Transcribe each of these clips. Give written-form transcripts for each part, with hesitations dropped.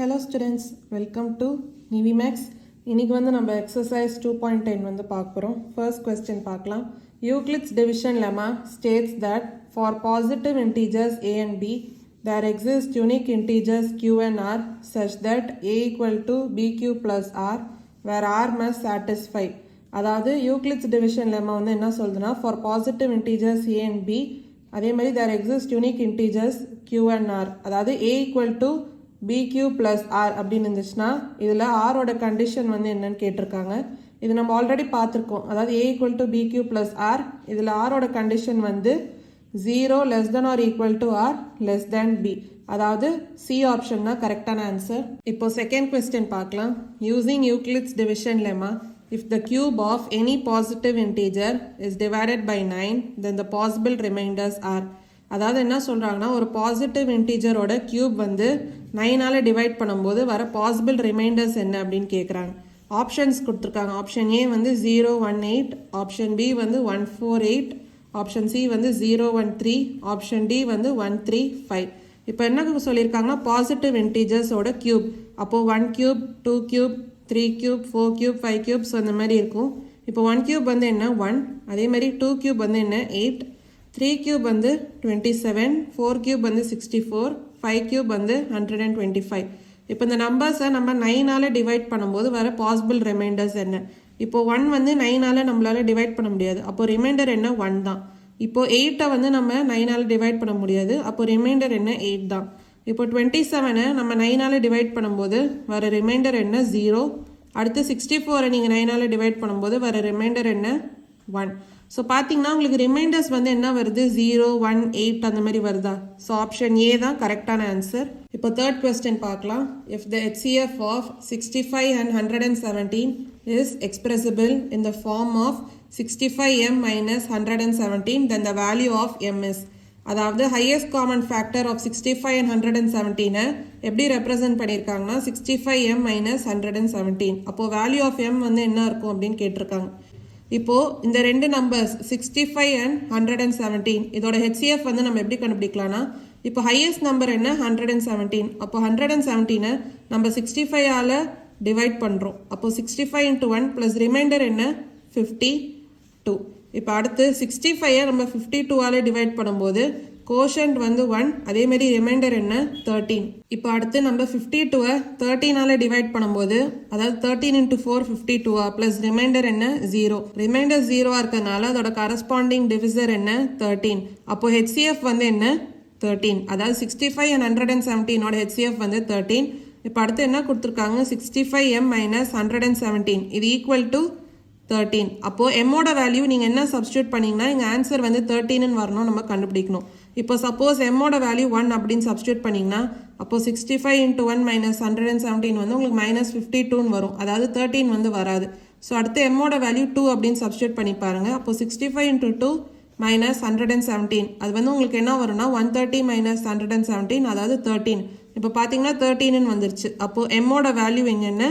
Hello students, welcome to NiviMax. இன்னைக்கு வந்து நம்ம exercise 2.10 வந்து பார்க்க போறோம். First question பார்க்கலாம். Euclid's division lemma states that for positive integers a and b, there exist unique integers q and r such that a equal to bq plus r, where r must satisfy. அதாவது Euclid's division lemma வந்து என்ன சொல்லுதுன்னா for positive integers a and b, அதே மாதிரி there exist unique integers q and r. அதாவது a equal to bq plus r அப்படின்னு இருந்துச்சுன்னா இதில் ஆரோட கண்டிஷன் வந்து என்னன்னு கேட்டிருக்காங்க. இது நம்ம ஆல்ரெடி பார்த்துருக்கோம். அதாவது a equal to bq plus r, இதில் ஆரோட கண்டிஷன் வந்து 0 less than or equal to r less than b. அதாவது சி ஆப்ஷன் தான் கரெக்டான ஆன்சர். இப்போ செகண்ட் கொஸ்டின் பார்க்கலாம். Using Euclid's division lemma, if the cube of any positive integer is divided by 9, then the possible remainders are. அதாவது என்ன சொல்கிறாங்கன்னா, ஒரு positive இன்டீஜரோட cube வந்து 9ஆல் டிவைட் பண்ணும்போது வர பாசிபிள் ரிமைண்டர்ஸ் என்ன அப்படின்னு கேட்குறாங்க. ஆப்ஷன்ஸ் கொடுத்துருக்காங்க. ஆப்ஷன் ஏ வந்து 018, ஆப்ஷன் பி வந்து 148, ஆப்ஷன் சி வந்து 013, ஆப்ஷன் டி வந்து 135. இப்போ என்ன சொல்லியிருக்காங்கன்னா, பாசிட்டிவ் இன்டீஜர்ஸோட கியூப். அப்போது 1 cube, 2 cube, 3 cube, 4 cube, 5 cubes அந்த மாதிரி இருக்கும். இப்போ 1 கியூப் வந்து என்ன 1, அதே மாதிரி 2 கியூப் வந்து என்ன 8, 3 கியூப் வந்து 27, 4 கியூப் வந்து 64, 5 கியூப் வந்து 125. இப்போ இந்த நம்பர்ஸை நம்ம 9ஆல் டிவைட் பண்ணும்போது வர பாசிபிள் ரிமைண்டர்ஸ் என்ன? இப்போ 1 வந்து 9ஆல் நம்மளால் டிவைட் பண்ண முடியாது. அப்போ ரிமைண்டர் என்ன 1 தான். இப்போ 8ஐ வந்து நம்ம 9ஆல் டிவைட் பண்ண முடியாது. அப்போ ரிமைண்டர் என்ன 8 தான். இப்போ 27ஐ நம்ம 9ஆல் டிவைட் பண்ணும்போது வர ரிமைண்டர் என்ன 0. அடுத்து 64ஐ நீங்கள் 9ஆல் டிவைட் பண்ணும்போது வர ரிமைண்டர் என்ன 1. ஸோ பார்த்தீங்கன்னா உங்களுக்கு ரிமைண்டர்ஸ் வந்து என்ன வருது 0, 1, 8 அந்த மாதிரி வருதா? ஸோ ஆப்ஷன் ஏ தான் கரெக்டான ஆன்சர். இப்போ தேர்ட் கொஸ்டின் பார்க்கலாம். If the HCF of 65 and 117 is expressible in the form of 65m minus 117, then the value of m is. அதாவது highest common factor of 65 and 117 எப்படி ரெப்ரசன்ட் பண்ணியிருக்காங்கன்னா 65m minus 117. அப்போது value of m வந்து என்ன இருக்கும் அப்படின்னு கேட்டிருக்காங்க. இப்போது இந்த ரெண்டு நம்பர்ஸ் 65 and 117 இதோட HCF வந்து நம்ம எப்படி கண்டுபிடிக்கலாம்னா, இப்போ ஹையஸ்ட் நம்பர் என்ன 117. அப்போ 117 நம்ம 65ஆல் டிவைட் பண்ணுறோம். அப்போது 65 into 1 ப்ளஸ் ரிமைண்டர் என்ன 52. இப்போ அடுத்து 65ஐ நம்ம 52ஆல் டிவைட் பண்ணும்போது கோஷன்ட் வந்து 1, அதேமாரி ரிமைண்டர் என்ன 13. இப்போ அடுத்து நம்ம 52ஐ 13ஆல் டிவைட் பண்ணும்போது, அதாவது 13 into 4 52 ப்ளஸ் ரிமைண்டர் என்ன 0. ரிமைண்டர் 0 இருக்கிறதுனால அதோட கரஸ்பாண்டிங் டிவிசர் என்ன 13. அப்போ HCF வந்து என்ன 13. அதாவது 65 and 117ஓட HCF வந்து 13. இப்போ அடுத்து என்ன கொடுத்துருக்காங்க 65m minus 117 இது ஈக்குவல் டு 13. அப்போது எம்மோட வேல்யூ நீங்கள் என்ன சப்ஸ்டியூட் பண்ணிங்கன்னா எங்கள் ஆன்சர் வந்து 13ன்னு வரணும், நம்ம கண்டுபிடிக்கணும். இப்போ சப்போஸ் எம்மோட வேல்யூ 1 அப்படின்னு சப்ஸ்டியூட் பண்ணிங்கன்னா அப்போது 65 into 1 minus 117 வந்து உங்களுக்கு -52ன்னு வரும். அதாவது 13 வந்து வராது. ஸோ அடுத்து எம்மோட வேல்யூ 2 அப்படின்னு சப்ஸ்டியூட் பண்ணி பாருங்கள். அப்போது 65 into 2 minus 117 அது வந்து உங்களுக்கு என்ன வரும்னா 130 minus 117 அதாவது 13. இப்போ பார்த்தீங்கன்னா 13ன்னு வந்துருச்சு. அப்போது எம்மோட வேல்யூ எங்க என்ன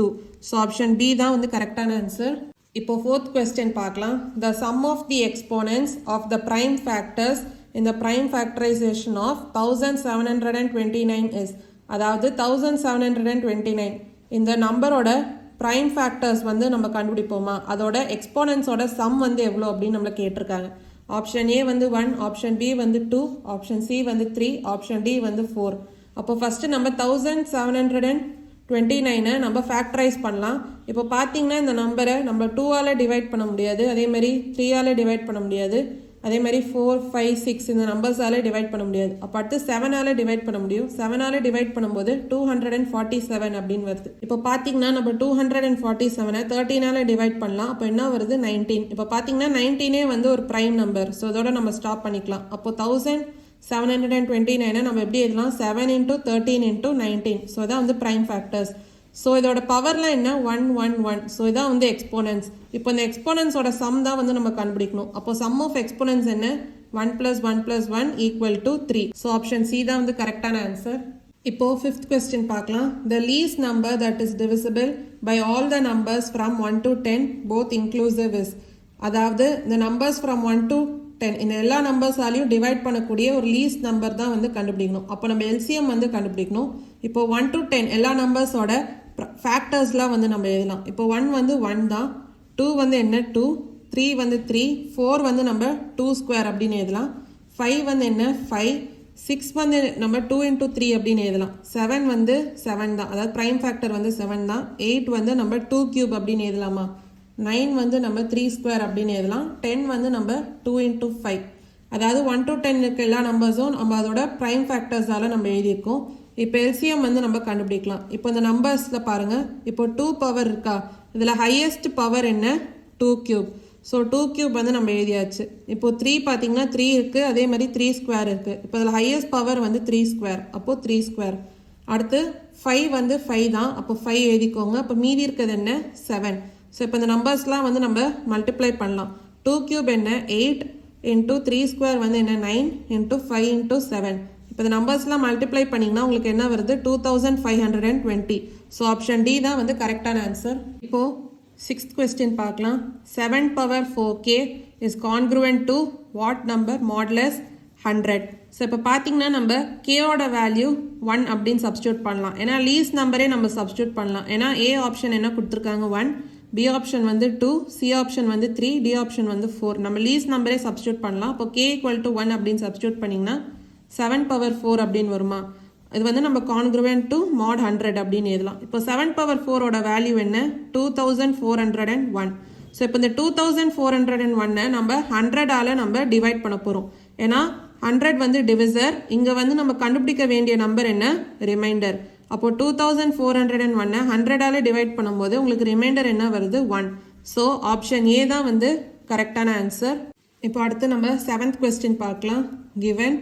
2. ஸோ ஆப்ஷன் பி தான் வந்து கரெக்டான ஆன்சர். இப்போ ஃபோர்த் கொஸ்டின் பார்க்கலாம். The sum of the exponents of the prime factors இந்த ப்ரைம் ஃபேக்டரைசேஷன் ஆஃப் 1729 இஸ். அதாவது 1729 இந்த நம்பரோட ப்ரைம் ஃபேக்டர்ஸ் வந்து நம்ம கண்டுபிடிப்போமா, அதோட எக்ஸ்போனன்ட்ஸோட சம் வந்து எவ்வளோ அப்படின்னு நம்மளை கேட்டிருக்காங்க. ஆப்ஷன் ஏ வந்து 1, ஆப்ஷன் பி வந்து 2, ஆப்ஷன் சி வந்து 3, ஆப்ஷன் டி வந்து 4. அப்போ ஃபஸ்ட்டு நம்ம 1729 நம்ம ஃபேக்டரைஸ் பண்ணலாம். இப்போ பார்த்தீங்கன்னா இந்த நம்பரை நம்ம 2ஆல் டிவைட் பண்ண முடியாது, அதேமாதிரி 3ஆல் டிவைட் பண்ண முடியாது, அதேமாதிரி 4, 5, 6 இந்த நம்பர்ஸால் டிவைட் பண்ண முடியாது. அப்போ அடுத்து 7ஆல் டிவைட் பண்ண முடியும். 7ஆல் டிவைட் பண்ணும்போது 247 அப்படின்னு வருது. இப்போ பார்த்தீங்கன்னா நம்ம 247 13ஆல் டிவைட் பண்ணலாம். அப்போ என்ன வருது 19. இப்போ பார்த்தீங்கன்னா 19 வந்து ஒரு ப்ரைம் நம்பர். ஸோ இதோட நம்ம ஸ்டாப் பண்ணிக்கலாம். அப்போ 1729 நம்ம எப்படி எழுதலாம் 7 into 13 into 19. ஸோ இதான் வந்து ப்ரைம் ஃபேக்டர்ஸ். ஸோ இதோட பவர்லாம் என்ன 1, 1, 1. ஸோ இதான் வந்து எக்ஸ்போனன்ஸ். இப்போ இந்த எக்ஸ்போனன்ஸோட சம் தான் வந்து நம்ம கண்டுபிடிக்கணும். அப்போ சம் ஆஃப் எக்ஸ்போனன்ஸ் என்ன 1 + 1 + 1 = 3. ஸோ ஆப்ஷன் சி தான் வந்து கரெக்டான ஆன்சர். இப்போ ஃபிஃப்த் கொஸ்டின் பார்க்கலாம். The least number that is divisible by all the numbers from 1 to 10 both inclusive is. அதாவது இந்த நம்பர்ஸ் ஃப்ரம் 1 to 10 இந்த எல்லா நம்பர்ஸாலையும் டிவைட் பண்ணக்கூடிய ஒரு லீஸ்ட் நம்பர் தான் வந்து கண்டுபிடிக்கணும். அப்போ நம்ம எல்சிஎம் வந்து கண்டுபிடிக்கணும். இப்போ 1 to 10 எல்லா நம்பர்ஸோட ஃபேக்டர்ஸ்லாம் வந்து நம்ம எழுதலாம். இப்போ 1 வந்து 1 தான், 2 வந்து என்ன 2, 3 வந்து 3, 4 வந்து நம்ம 2 ஸ்கொயர் அப்படின்னு எழுதலாம், 5 வந்து என்ன 5, 6 வந்து நம்ம 2 into 3 அப்படின்னு எழுதலாம், 7 வந்து 7 தான், அதாவது ப்ரைம் ஃபேக்டர் வந்து 7 தான், 8 வந்து நம்ம 2 கியூப் அப்படின்னு எழுதலாமா, 9 வந்து நம்ம 3 ஸ்கொயர் அப்படின்னு எழுதலாம், 10 வந்து நம்ம 2 into 5. அதாவது 1 to 10 இருக்க எல்லா நம்பர்ஸும் நம்ம அதோட ப்ரைம் ஃபேக்டர்ஸால் நம்ம எழுதியிருக்கோம். இப்போ எல்சிஎம் வந்து நம்ம கண்டுபிடிக்கலாம். இப்போ இந்த நம்பர்ஸில் பாருங்கள், இப்போ 2 பவர் இருக்கா, இதில் ஹையஸ்ட் பவர் என்ன 2 கியூப். ஸோ 2 கியூப் வந்து நம்ம எழுதியாச்சு. இப்போ 3 பார்த்தீங்கன்னா 3 இருக்குது, அதே மாதிரி 3 ஸ்கொயர் இருக்குது. இப்போ இதில் ஹையஸ்ட் பவர் வந்து 3 ஸ்கொயர், அப்போது 3 ஸ்கொயர். அடுத்து 5 வந்து 5 தான், அப்போ 5 எழுதிக்கோங்க. அப்போ மீதி இருக்கிறது என்ன 7. ஸோ இப்போ இந்த நம்பர்ஸ்லாம் வந்து நம்ம மல்டிப்ளை பண்ணலாம். 2 கியூப் என்ன 8 இன்ட்டு 3 ஸ்கொயர் வந்து என்ன 9 இன்ட்டு 5 இன்ட்டு 7. இப்போ இந்த நம்பர்ஸ்லாம் மல்டிப்ளை பண்ணிங்கன்னா உங்களுக்கு என்ன வருது 2520. ஸோ ஆப்ஷன் டி தான் வந்து கரெக்டான ஆன்சர். இப்போது 6th question பார்க்கலாம். 7 power 4k is congruent to what number modulus 100. So இப்போ பார்த்தீங்கன்னா நம்ம கேயோட வேல்யூ 1 அப்படின்னு சப்ஸ்டியூட் பண்ணலாம். ஏன்னா லீஸ் நம்பரே நம்ம சப்ஸ்டியூட் பண்ணலாம். ஏன்னா ஏ ஆப்ஷன் என்ன கொடுத்துருக்காங்க 1, பி ஆப்ஷன் வந்து 2, சி ஆப்ஷன் வந்து 3, டி ஆப்ஷன் வந்து 4. நம்ம லீஸ் நம்பரே சப்ஸ்டியூட் பண்ணலாம். அப்போ k = 1 அப்படின்னு சப்ஸ்டியூட் பண்ணிங்கன்னா 7 power 4 அப்படின்னு வருமா. இது வந்து நம்ம கான்க்ருவென்ட் டு mod 100 அப்படின்னு எழுதலாம். இப்போ 7 power 4ஓட வேல்யூ என்ன 2401. ஸோ இப்போ இந்த 2401 நம்ம 100ஆல் நம்ம டிவைட் பண்ண போகிறோம். ஏன்னா 100 வந்து டிவிசர், இங்கே வந்து நம்ம கண்டுபிடிக்க வேண்டிய நம்பர் என்ன ரிமைண்டர். அப்போ 2401 100ஆல் டிவைட் பண்ணும்போது உங்களுக்கு ரிமைண்டர் என்ன வருது 1. ஸோ ஆப்ஷன் ஏ தான் வந்து கரெக்டான ஆன்சர். இப்போ அடுத்து நம்ம 7th question பார்க்கலாம். given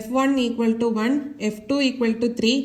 f1 equal to 1, f2 equal to 3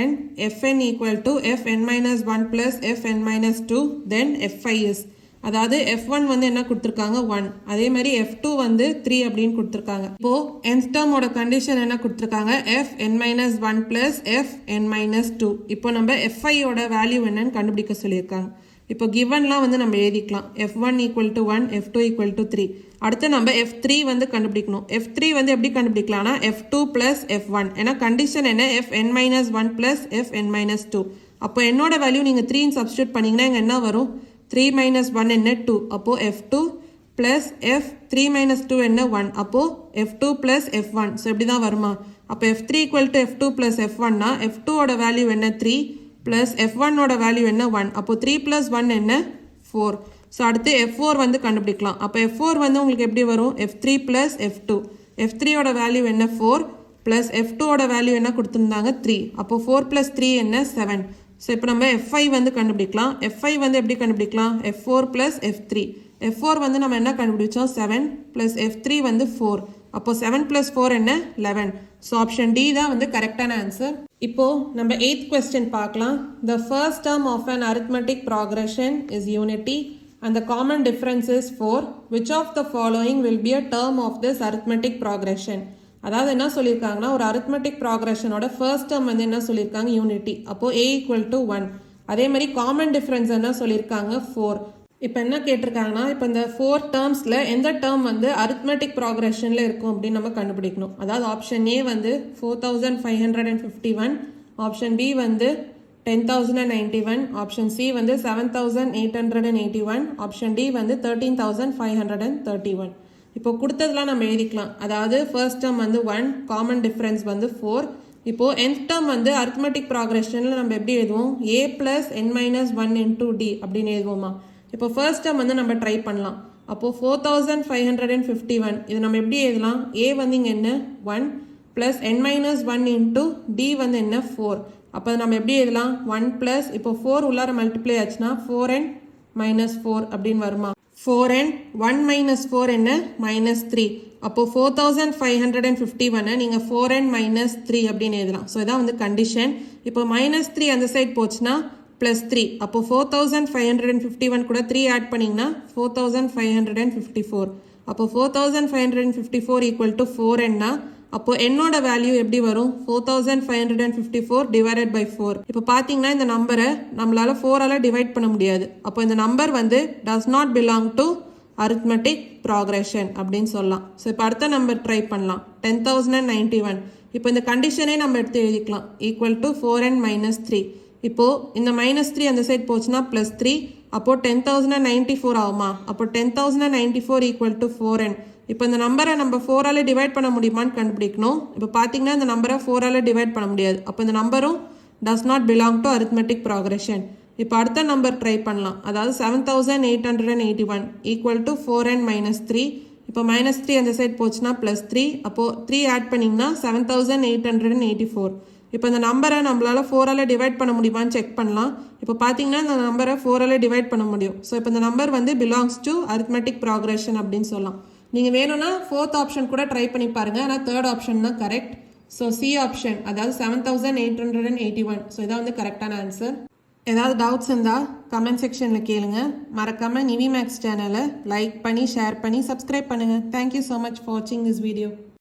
and fn equal to fn minus 1 plus fn minus 2, then f5 is. அதாவது f1 வந்து என்ன கொடுத்துருக்காங்க 1, அதே மாதிரி f2 வந்து 3 அப்படின்னு கொடுத்துருக்காங்க. இப்போ nth டேர்மோட கண்டிஷன் என்ன கொடுத்துருக்காங்க fn minus 1 plus fn minus 2. இப்போ நம்ம f5 ஓட வேல்யூ என்னன்னு கண்டுபிடிக்க சொல்லியிருக்காங்க. இப்போ கிவன்லாம் வந்து நம்ம எழுதிக்கலாம். f1 equal to 1, f2 equal to 3. அடுத்து நம்ம f3 வந்து கண்டுபிடிக்கணும். f3 வந்து எப்படி கண்டுபிடிக்கலாம்னா f2 plus f1. ஏன்னா கண்டிஷன் என்ன fn minus 1 plus fn minus 2. அப்போ என்னோட வேல்யூ நீங்கள் 3 சப்ஸ்டியூட் பண்ணிங்கன்னா இங்கே என்ன வரும் 3 minus 1 என்ன 2. அப்போது f2 plus f3 minus 2 என்ன 1. அப்போது f2 plus f1. ஸோ இப்படி தான் வருமா. அப்போ f3 equal to f2 plus f1னா f2 ஓட வேல்யூ என்ன 3 plus f1 ஓட வேல்யூ என்ன 1. அப்போ 3 plus 1 என்ன 4. ஸோ அடுத்து f4 வந்து கண்டுபிடிக்கலாம். அப்போ f4 வந்து உங்களுக்கு எப்படி வரும் f3 plus f2. f3 ஓட வேல்யூ என்ன 4 plus f2 ஓட வேல்யூ என்ன கொடுத்துருந்தாங்க 3. அப்போ 4 plus 3 என்ன 7. ஸோ இப்போ நம்ம f5 வந்து கண்டுபிடிக்கலாம். f5 வந்து எப்படி கண்டுபிடிக்கலாம் f4 plus f3. f4 வந்து நம்ம என்ன கண்டுபிடிச்சோம் 7 plus f3 வந்து 4. அப்போ 7 plus 4 என்ன 11. ஸோ ஆப்ஷன் டி தான் வந்து கரெக்டான ஆன்சர். இப்போ நம்ம 8th question பார்க்கலாம். The first term of an arithmetic progression is unity and the common difference is 4. Which of the following will be a term of this arithmetic progression? அதாவது என்ன சொல்லியிருக்காங்கன்னா ஒரு arithmetic progressionோட first term வந்து என்ன சொல்லியிருக்காங்க unity. அப்போது a equal to 1. அதே மாதிரி common difference என்ன சொல்லியிருக்காங்க 4. இப்போ என்ன கேட்டிருக்காங்கன்னா இப்போ இந்த 4 டேர்ம்ஸில் எந்த டேர்ம் வந்து அரித்மெட்டிக் ப்ராக்ரெஷனில் இருக்கும் அப்படின்னு நம்ம கண்டுபிடிக்கணும். அதாவது ஆப்ஷன் ஏ வந்து 4551, ஆப்ஷன் பி வந்து 10091, ஆப்ஷன் சி வந்து 7881, ஆப்ஷன் டி வந்து 13531. இப்போ கொடுத்ததெல்லாம் நம்ம எழுதிக்கலாம். அதாவது ஃபர்ஸ்ட் டேர்ம் வந்து 1, காமன் டிஃப்ரென்ஸ் வந்து 4. இப்போது nth டேர்ம் வந்து அரித்மெட்டிக் ப்ராக்ரெஷனில் நம்ம எப்படி எழுதுவோம் a plus n minus 1 into d அப்படின்னு எழுதுவோமா. இப்போ ஃபர்ஸ்ட் டேர்ம் வந்து நம்ம ட்ரை பண்ணலாம். அப்போது 4551 இது நம்ம எப்படி எழுதலாம் a வந்து இங்கே என்ன 1 plus n minus 1 into d வந்து என்ன 4. அப்போ நம்ம எப்படி எழுதலாம் 1 ப்ளஸ் இப்போ 4 உள்ளார மல்டிப்ளை ஆச்சுன்னா 4n minus 4 அப்படின்னு வருமா. 4n 1 minus 4 என்ன -3. அப்போது 4551 நீங்கள் 4n minus 3 அப்படின்னு எழுதலாம். ஸோ இதான் வந்து கண்டிஷன். இப்போ -3 அந்த சைட் போச்சுன்னா +3. அப்போ 4551 கூட 3 ஆட் பண்ணிங்கன்னா 4554. அப்போ 4554 ஈக்குவல் டு 4n. அப்போ என்னோட வேல்யூ எப்படி வரும் 4554 டிவைடட் பை 4. இப்போ பார்த்தீங்கன்னா இந்த நம்பரை நம்மளால் 4ஆல் டிவைட் பண்ண முடியாது. அப்போ இந்த நம்பர் வந்து does not belong to arithmetic progression அப்படின்னு சொல்லலாம். ஸோ இப்போ அடுத்த நம்பர் ட்ரை பண்ணலாம். 10,091. இப்போ இந்த கண்டிஷனே நம்ம எடுத்து எழுதிக்கலாம். Equal to 4n minus 3. இப்போது இந்த -3 அந்த சைட் போச்சுன்னா +3. அப்போது 10,094 ஆகுமா? அப்போ 10,094 ஈக்குவல் டு 4n. இப்போ இந்த நம்பரை நம்ம 4ஆல் டிவைட் பண்ண முடியுமான்னு கண்டுபிடிக்கணும். இப்போ பார்த்தீங்கன்னா இந்த நம்பரை 4ஆல் டிவைட் பண்ண முடியாது. அப்போ இந்த நம்பரும் does not belong to arithmetic progression. இப்போ அடுத்த நம்பர் ட்ரை பண்ணலாம். அதாவது 7,881 ஈக்குவல் டு 4n மைனஸ் 3. இப்போ -3 அந்த சைட் போச்சுன்னா +3. அப்போது 3 ஆட் பண்ணிங்கன்னா 7,884. இப்போ இந்த நம்பரை நம்மளால் 4ஆல் டிவைட் பண்ண முடியுமான்னு செக் பண்ணலாம். இப்போ பார்த்தீங்கன்னா இந்த நம்பரை 4ஆல் டிவைட் பண்ண முடியும். ஸோ இப்போ இந்த நம்பர் வந்து பிலாங்ஸ் டு அரித்மெட்டிக் ப்ராக்ரெஷன் அப்படின்னு சொல்லலாம். நீங்கள் வேணும்னா 4th ஆப்ஷன் கூட ட்ரை பண்ணி பாருங்கள். ஆனால் 3rd ஆப்ஷன் தான் கரெக்ட். ஸோ சி ஆப்ஷன், அதாவது 7,881. ஸோ இதான் வந்து கரெக்டான ஆன்சர். ஏதாவது டவுட்ஸ் இருந்தால் கமெண்ட் செக்ஷனில் கேளுங்க. மறக்காமல் நிவி மேக்ஸ் சேனலை லைக் பண்ணி ஷேர் பண்ணி சப்ஸ்கிரைப் பண்ணுங்கள். தேங்க்யூ ஸோ மச் ஃபார் வாட்சிங் திஸ் வீடியோ.